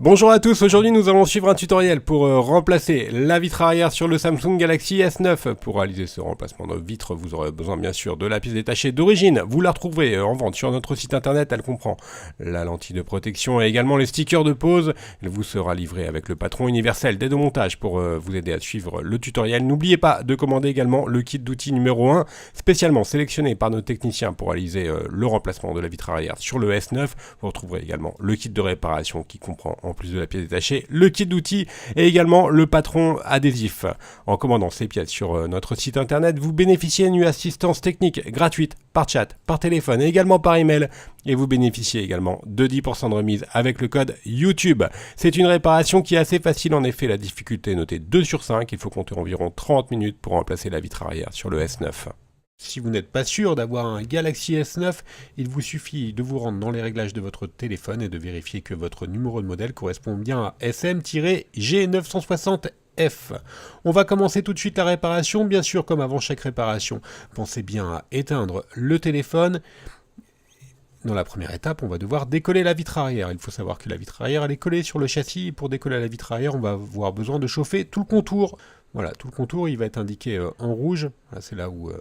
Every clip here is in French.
Bonjour à tous, aujourd'hui nous allons suivre un tutoriel pour remplacer la vitre arrière sur le Samsung Galaxy S9. Pour réaliser ce remplacement de vitre, vous aurez besoin bien sûr de la pièce détachée d'origine. Vous la retrouverez en vente sur notre site internet, elle comprend la lentille de protection et également les stickers de pose. Elle vous sera livrée avec le patron universel d'aide au montage pour vous aider à suivre le tutoriel. N'oubliez pas de commander également le kit d'outils numéro 1, spécialement sélectionné par nos techniciens pour réaliser le remplacement de la vitre arrière sur le S9. Vous retrouverez également le kit de réparation qui comprend en plus de la pièce détachée, le kit d'outils et également le patron adhésif. En commandant ces pièces sur notre site internet, vous bénéficiez d'une assistance technique gratuite par chat, par téléphone et également par email. Et vous bénéficiez également de 10% de remise avec le code YouTube. C'est une réparation qui est assez facile, en effet, la difficulté est notée 2 sur 5. Il faut compter environ 30 minutes pour remplacer la vitre arrière sur le S9. Si vous n'êtes pas sûr d'avoir un Galaxy S9, il vous suffit de vous rendre dans les réglages de votre téléphone et de vérifier que votre numéro de modèle correspond bien à SM-G960F. On va commencer tout de suite la réparation, bien sûr comme avant chaque réparation. Pensez bien à éteindre le téléphone. Dans la première étape, on va devoir décoller la vitre arrière. Il faut savoir que la vitre arrière elle est collée sur le châssis. Pour décoller la vitre arrière, on va avoir besoin de chauffer tout le contour. Voilà, tout le contour il va être indiqué en rouge. C'est là où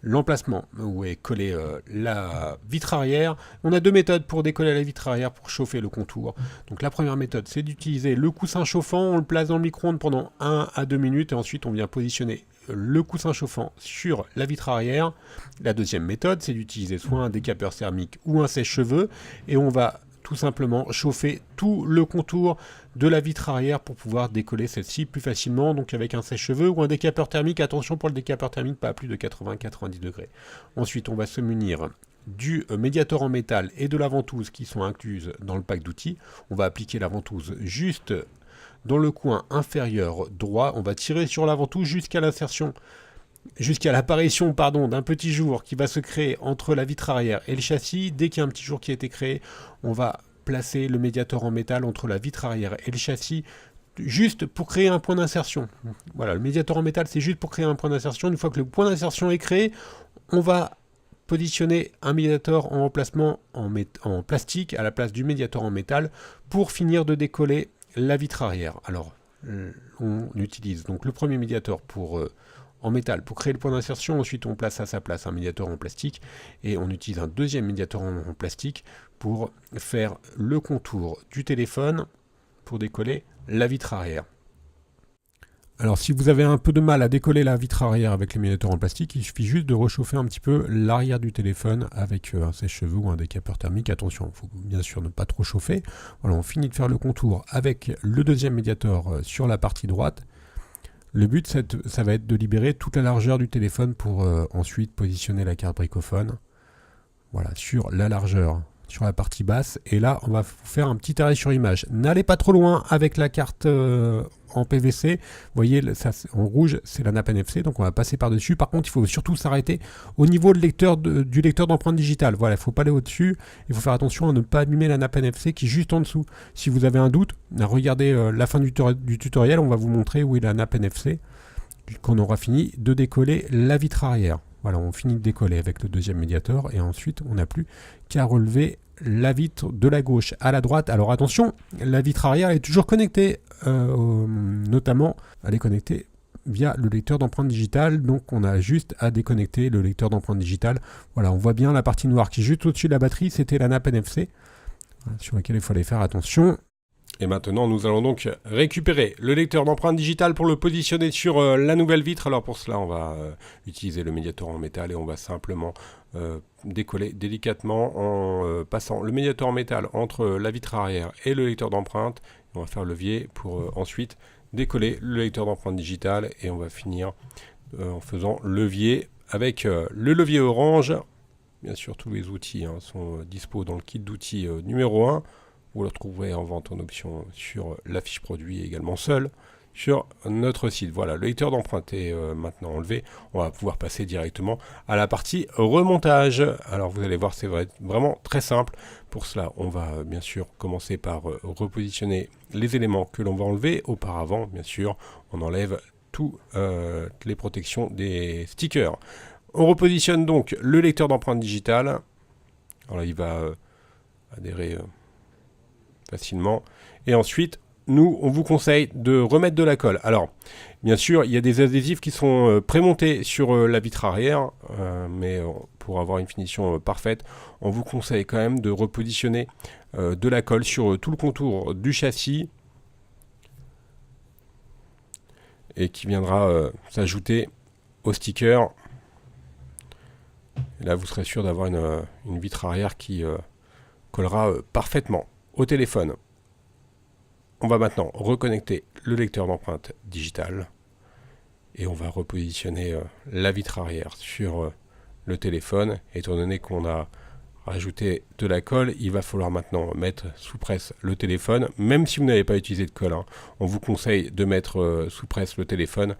l'emplacement où est collée la vitre arrière. On a deux méthodes pour décoller la vitre arrière pour chauffer le contour. Donc la première méthode, c'est d'utiliser le coussin chauffant. On le place dans le micro-ondes pendant 1 à 2 minutes et ensuite on vient positionner le coussin chauffant sur la vitre arrière. La deuxième méthode, c'est d'utiliser soit un décapeur thermique ou un sèche-cheveux et on va tout simplement chauffer tout le contour de la vitre arrière pour pouvoir décoller celle-ci plus facilement, donc avec un sèche-cheveux ou un décapeur thermique. Attention pour le décapeur thermique, pas à plus de 80-90 degrés. Ensuite, on va se munir du médiator en métal et de la ventouse qui sont incluses dans le pack d'outils. On va appliquer la ventouse juste dans le coin inférieur droit. On va tirer sur la ventouse jusqu'à l'apparition d'un petit jour qui va se créer entre la vitre arrière et le châssis. Dès qu'il y a un petit jour qui a été créé, on va placer le médiator en métal entre la vitre arrière et le châssis, juste pour créer un point d'insertion. Voilà, le médiator en métal, c'est juste pour créer un point d'insertion. Une fois que le point d'insertion est créé, on va positionner un médiator en emplacement en plastique à la place du médiator en métal pour finir de décoller la vitre arrière. Alors, on utilise donc le premier médiator en métal pour créer le point d'insertion. Ensuite, on place à sa place un médiator en plastique et on utilise un deuxième médiator en plastique pour faire le contour du téléphone pour décoller la vitre arrière. Alors si vous avez un peu de mal à décoller la vitre arrière avec les médiators en plastique, il suffit juste de réchauffer un petit peu l'arrière du téléphone avec un sèche-cheveux ou un décapeur thermique. Attention, il faut bien sûr ne pas trop chauffer. Voilà, on finit de faire le contour avec le deuxième médiator sur la partie droite. Le but, ça va être de libérer toute la largeur du téléphone pour ensuite positionner la carte bricophone. Voilà, sur la largeur, sur la partie basse. Et là, on va vous faire un petit arrêt sur image. N'allez pas trop loin avec la carte en PVC. Vous voyez, ça, en rouge, c'est la nappe NFC. Donc, on va passer par-dessus. Par contre, il faut surtout s'arrêter au niveau du lecteur d'empreinte digitale. Voilà, il ne faut pas aller au-dessus. Il faut faire attention à ne pas abîmer la nappe NFC qui est juste en dessous. Si vous avez un doute, regardez la fin du tutoriel. On va vous montrer où est la nappe NFC. Quand on aura fini de décoller la vitre arrière. Voilà, on finit de décoller avec le deuxième médiator et ensuite on n'a plus qu'à relever la vitre de la gauche à la droite. Alors attention, la vitre arrière est toujours connectée, notamment elle est connectée via le lecteur d'empreinte digitale, donc on a juste à déconnecter le lecteur d'empreinte digitale. Voilà, on voit bien la partie noire qui est juste au-dessus de la batterie, c'était la nappe NFC, sur laquelle il fallait faire attention. Et maintenant, nous allons donc récupérer le lecteur d'empreinte digitale pour le positionner sur la nouvelle vitre. Alors pour cela, on va utiliser le médiator en métal et on va simplement décoller délicatement en passant le médiator en métal entre la vitre arrière et le lecteur d'empreinte. On va faire le levier pour ensuite décoller le lecteur d'empreinte digitale et on va finir en faisant levier avec le levier orange. Bien sûr, tous les outils sont dispo dans le kit d'outils numéro 1. Vous le retrouverez en vente en option sur la fiche produit et également seul sur notre site. Voilà, le lecteur d'empreinte est maintenant enlevé. On va pouvoir passer directement à la partie remontage. Alors vous allez voir, c'est vraiment très simple. Pour cela, on va bien sûr commencer par repositionner les éléments que l'on va enlever. Auparavant, bien sûr, on enlève toutes les protections des stickers. On repositionne donc le lecteur d'empreinte digitale. Alors il va adhérer facilement. Et ensuite, nous, on vous conseille de remettre de la colle. Alors, bien sûr, il y a des adhésifs qui sont prémontés sur la vitre arrière, mais pour avoir une finition parfaite, on vous conseille quand même de repositionner de la colle sur tout le contour du châssis et qui viendra s'ajouter au sticker. Et là, vous serez sûr d'avoir une vitre arrière qui collera parfaitement au téléphone. On va maintenant reconnecter le lecteur d'empreinte digitale et on va repositionner la vitre arrière sur le téléphone. Étant donné qu'on a rajouté de la colle, il va falloir maintenant mettre sous presse le téléphone. Même si vous n'avez pas utilisé de colle, on vous conseille de mettre sous presse le téléphone,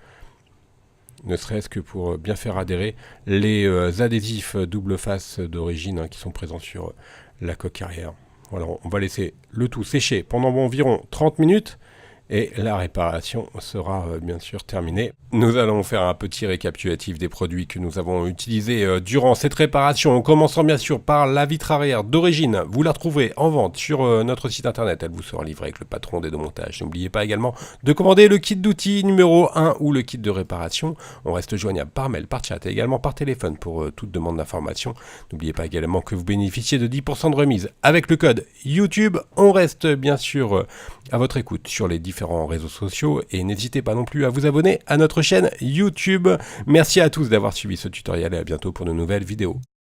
ne serait-ce que pour bien faire adhérer les adhésifs double face d'origine qui sont présents sur la coque arrière. Voilà, on va laisser le tout sécher pendant environ 30 minutes et la réparation sera bien sûr terminée. Nous allons faire un petit récapitulatif des produits que nous avons utilisés durant cette réparation, en commençant bien sûr par la vitre arrière d'origine. Vous la retrouverez en vente sur notre site internet, elle vous sera livrée avec le patron des démontages. N'oubliez pas également de commander le kit d'outils numéro 1 ou le kit de réparation. On reste joignable par mail, par chat et également par téléphone pour toute demande d'information. N'oubliez pas également que vous bénéficiez de 10% de remise avec le code YouTube. On reste bien sûr à votre écoute sur les différents réseaux sociaux et n'hésitez pas non plus à vous abonner à notre chaîne YouTube. Merci à tous d'avoir suivi ce tutoriel et à bientôt pour de nouvelles vidéos.